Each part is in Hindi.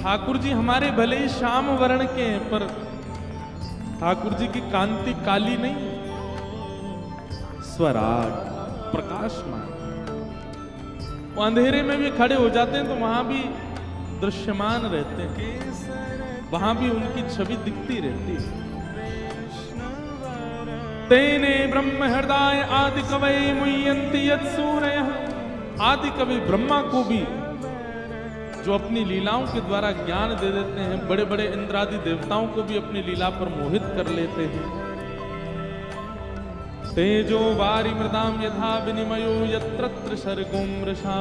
ठाकुर जी हमारे भले ही श्याम वर्ण के हैं, पर ठाकुर जी की कांति काली नहीं, स्वराट प्रकाशमान। वो अंधेरे में भी खड़े हो जाते हैं तो वहां भी दृश्यमान रहते हैं, वहां भी उनकी छवि दिखती रहती है। तेने ब्रह्म हृदय आदि कवि मुह्यन्ति यत् सूरयः। आदि कवि ब्रह्मा को भी जो अपनी लीलाओं के द्वारा ज्ञान दे देते हैं, बड़े बड़े इंद्रादि देवताओं को भी अपनी लीला पर मोहित कर लेते हैं। तेजो वारि मृदाम यथा विनिमयो यत्र सर्गो मृषा।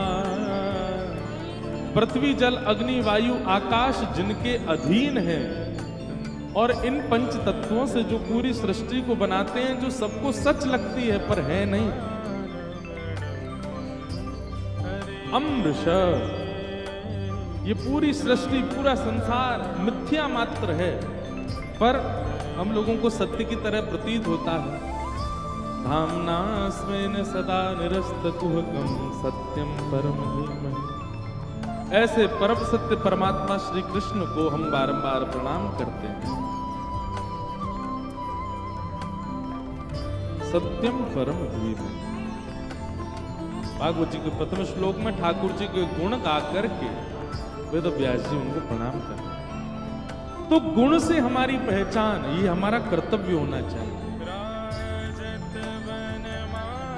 पृथ्वी जल अग्नि वायु आकाश जिनके अधीन है, और इन पंच तत्वों से जो पूरी सृष्टि को बनाते हैं, जो सबको सच लगती है पर है नहीं। अमृष, ये पूरी सृष्टि पूरा संसार मिथ्या मात्र है, पर हम लोगों को सत्य की तरह प्रतीत होता है। धामना स्वेन सदा निरस्तकुहकं सत्यम परम धीमहि। ऐसे परम सत्य परमात्मा श्री कृष्ण को हम बारंबार प्रणाम करते हैं। सत्यम परम धीमहि। भागवत जी के प्रथम श्लोक में ठाकुर जी के गुण गा करके वेद व्यास जी उनको प्रणाम करते। तो गुण से हमारी पहचान, ये हमारा कर्तव्य होना चाहिए।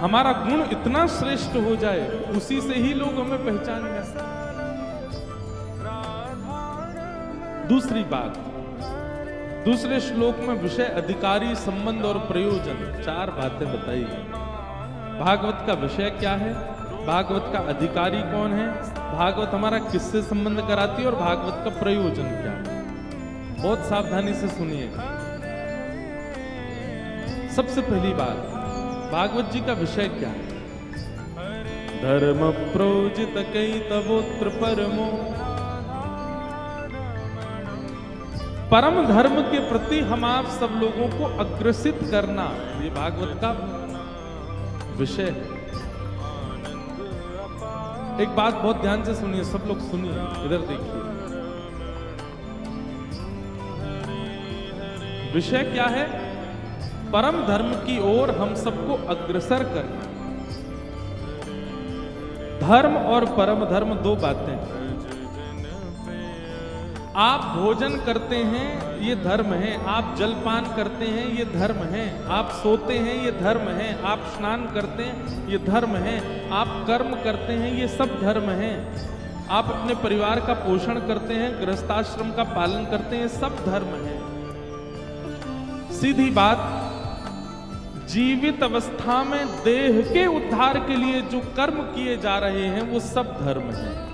हमारा गुण इतना श्रेष्ठ हो जाए, उसी से ही लोग हमें पहचान जाए। दूसरी बात, दूसरे श्लोक में विषय, अधिकारी, संबंध और प्रयोजन, 4 बातें बताई गई। भागवत का विषय क्या है, भागवत का अधिकारी कौन है, भागवत हमारा किससे संबंध कराती है, और भागवत का प्रयोजन क्या है। बहुत सावधानी से सुनिए। सबसे पहली बात, भागवत जी का विषय क्या है। धर्म प्रोजित कई तवोत्र परमो। परम धर्म के प्रति हम आप सब लोगों को अग्रसित करना, ये भागवत का विषय है। एक बात बहुत ध्यान से सुनिए, सब लोग सुनिए, इधर देखिए। विषय क्या है, परम धर्म की ओर हम सबको अग्रसर करना। धर्म और परम धर्म 2 बातें हैं। आप भोजन करते हैं, ये धर्म है। आप जलपान करते हैं, ये धर्म है। आप सोते हैं, ये धर्म है। आप स्नान करते हैं, ये धर्म है। आप कर्म करते हैं, ये सब धर्म है। आप अपने परिवार का पोषण करते हैं, गृहस्थाश्रम का पालन करते हैं, सब धर्म है। सीधी बात, जीवित अवस्था में देह के उद्धार के लिए जो कर्म किए जा रहे हैं, वो सब धर्म है।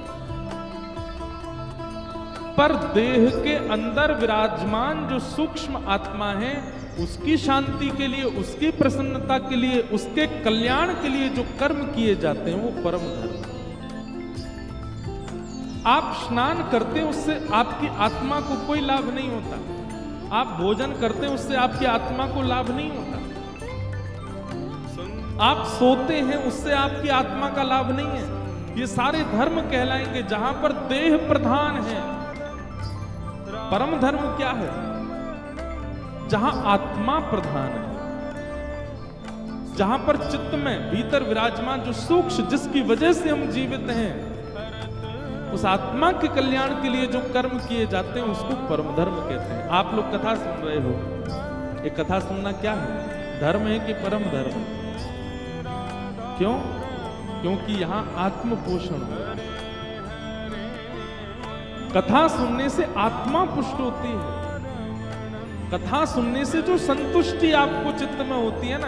पर देह के अंदर विराजमान जो सूक्ष्म आत्मा है, उसकी शांति के लिए, उसकी प्रसन्नता के लिए, उसके कल्याण के लिए जो कर्म किए जाते हैं, वो परम धर्म है। आप स्नान करते हैं, उससे आपकी आत्मा को कोई लाभ नहीं होता। आप भोजन करते हैं, उससे आपकी आत्मा को लाभ नहीं होता। आप सोते हैं, उससे आपकी आत्मा का लाभ नहीं है। ये सारे धर्म कहलाएंगे जहां पर देह प्रधान है। परम धर्म क्या है, जहां आत्मा प्रधान है, जहां पर चित्त में भीतर विराजमान जो सूक्ष्म, जिसकी वजह से हम जीवित हैं, उस आत्मा के कल्याण के लिए जो कर्म किए जाते हैं, उसको परम धर्म कहते हैं। आप लोग कथा सुन रहे हो, ये कथा सुनना क्या है, धर्म है कि परम धर्म? क्यों? क्योंकि यहां आत्म पोषण हो। कथा सुनने से आत्मा पुष्ट होती है। कथा सुनने से जो संतुष्टि आपको चित्त में होती है ना,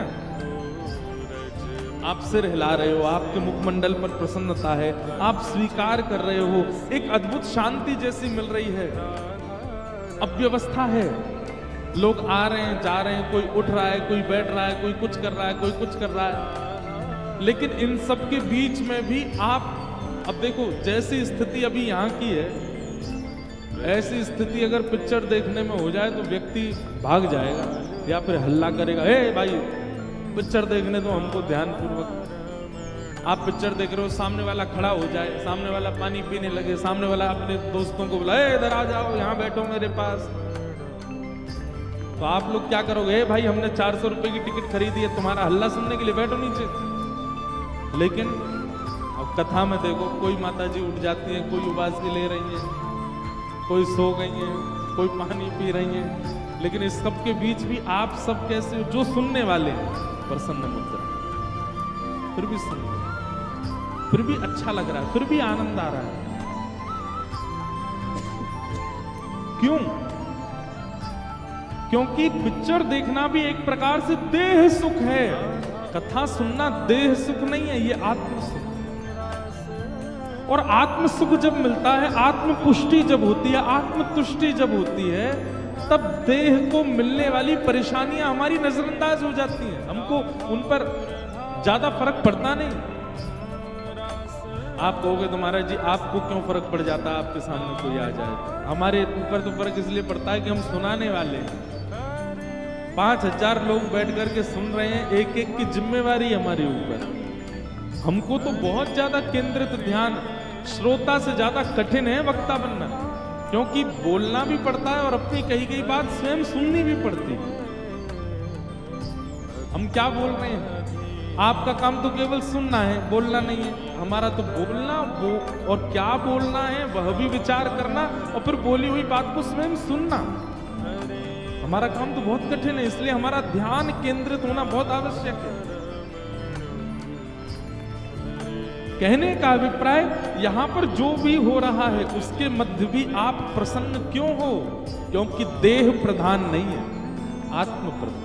आप सिर हिला रहे हो, आपके मुखमंडल पर प्रसन्नता है, आप स्वीकार कर रहे हो, एक अद्भुत शांति जैसी मिल रही है। अव्यवस्था है, लोग आ रहे हैं, जा रहे हैं, कोई उठ रहा है, कोई बैठ रहा है, कोई कुछ कर रहा है, कोई कुछ कर रहा है। लेकिन इन सब के बीच में भी आप, अब देखो, जैसी स्थिति अभी यहाँ की है, ऐसी स्थिति अगर पिक्चर देखने में हो जाए तो व्यक्ति भाग जाएगा या फिर हल्ला करेगा, हे भाई पिक्चर देखने तो हमको ध्यान पूर्वक। आप पिक्चर देख रहे हो, सामने वाला खड़ा हो जाए, सामने वाला पानी पीने लगे, सामने वाला अपने दोस्तों को बुलाए, इधर आ जाओ, यहाँ बैठो मेरे पास, तो आप लोग क्या करोगे? भाई हमने 400 रुपए की टिकट खरीदी है, तुम्हारा हल्ला सुनने के लिए, बैठो नीचे। लेकिन अब कथा में देखो, कोई माताजी उठ जाती है, कोई उबासी ले रही है, कोई सो गई है, कोई पानी पी रही है, लेकिन इस सब के बीच भी आप सब कैसे, जो सुनने वाले प्रसन्न मुद्रा, फिर भी सुन, फिर भी अच्छा लग रहा है, फिर भी आनंद आ रहा है। क्यों? क्योंकि पिक्चर देखना भी एक प्रकार से देह सुख है, कथा सुनना देह सुख नहीं है, ये आत्म सुख। और आत्म सुख जब मिलता है, आत्म पुष्टि जब होती है, आत्म तुष्टि जब होती है, तब देह को मिलने वाली परेशानियां हमारी नजरअंदाज हो जाती हैं, हमको उन पर ज्यादा फर्क पड़ता नहीं। आप कहोगे तो महाराज जी आपको क्यों फर्क पड़ जाता है, आपके सामने कोई आ जाए? हमारे ऊपर तो फर्क इसलिए पड़ता है कि हम सुनाने वाले हैं, 5000 लोग बैठ करके सुन रहे हैं, एक एक की जिम्मेवारी हमारे ऊपर। हमको तो बहुत ज्यादा केंद्रित ध्यान, श्रोता से ज्यादा कठिन है वक्ता बनना, क्योंकि बोलना भी पड़ता है और अपनी कही गई बात स्वयं सुननी भी पड़ती है। हम क्या बोल रहे हैं? आपका काम तो केवल सुनना है, बोलना नहीं है। हमारा तो बोलना और क्या बोलना है वह भी विचार करना, और फिर बोली हुई बात को स्वयं सुनना। हमारा काम तो बहुत कठिन है, इसलिए हमारा ध्यान केंद्रित होना बहुत आवश्यक है। कहने का अभिप्राय, यहां पर जो भी हो रहा है उसके मध्य भी आप प्रसन्न क्यों हो? क्योंकि देह प्रधान नहीं है, आत्म प्रधान।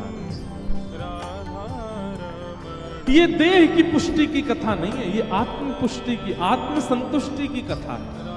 ये देह की पुष्टि की कथा नहीं है, ये आत्म पुष्टि की, आत्म संतुष्टि की कथा है।